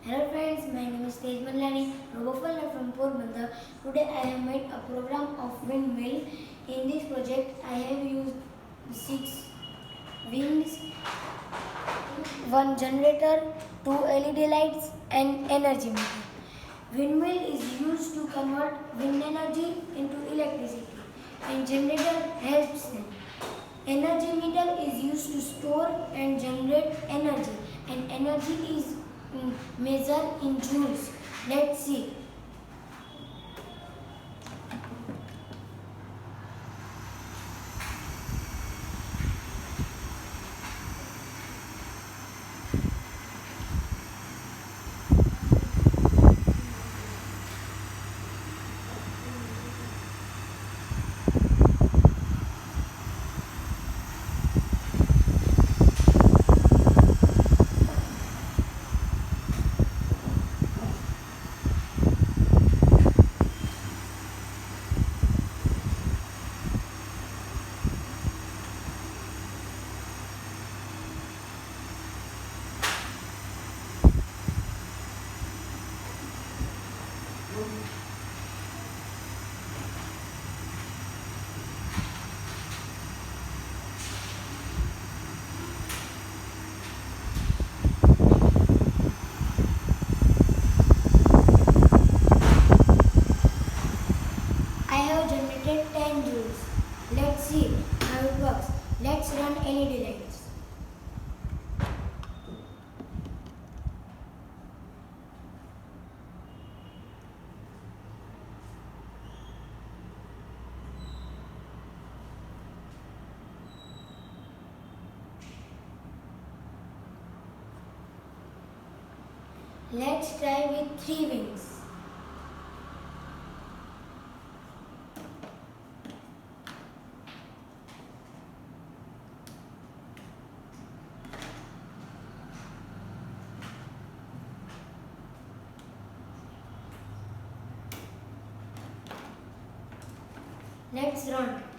Hello friends, my name is Madlani, RoboFunLab from Porbandar. Today I have made a program of windmill. In this project I have used 6 wings, 1 generator, 2 LED lights and energy meter. Windmill is used to convert wind energy into electricity and generator helps them. Energy meter is used to store and generate energy and energy is measured in joules. Let's see. I have generated 10 joules. Let's see how it works. Let's run LED lights. Let's try with 3 wings. Let's run.